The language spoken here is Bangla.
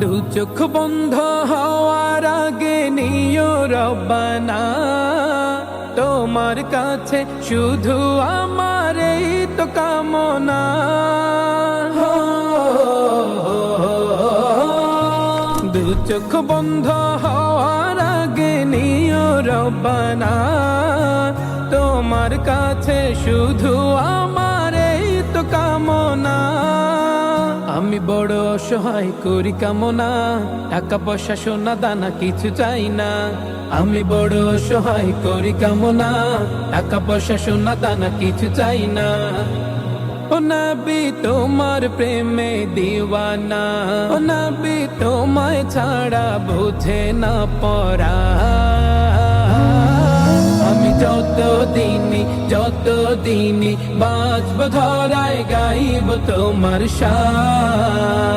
দু চোখ বন্ধ হওয়ার আগে নিও রব্বানা, তোমার কাছে শুধু আমার এই তো কামনা। দু চোখ বন্ধ হওয়ার আগে নিও রব্বানা, তোমার কাছে শুধু আমার এই তো কামনা। আমি বড় অসহায় করি কামনা, টাকা পয়সা সোনা দানা কিছু চাই না। আমি বড় অসহায় করি কামনা, টাকা পয়সা সোনা দানা কিছু চাই না। ও নবী তোমার প্রেমে দিওয়ানা, ও নবী তোমায় ছাড়া বুঝে না পরা। আমি যতদিনই বাঁচব ধরায় গাইব তোমার শান।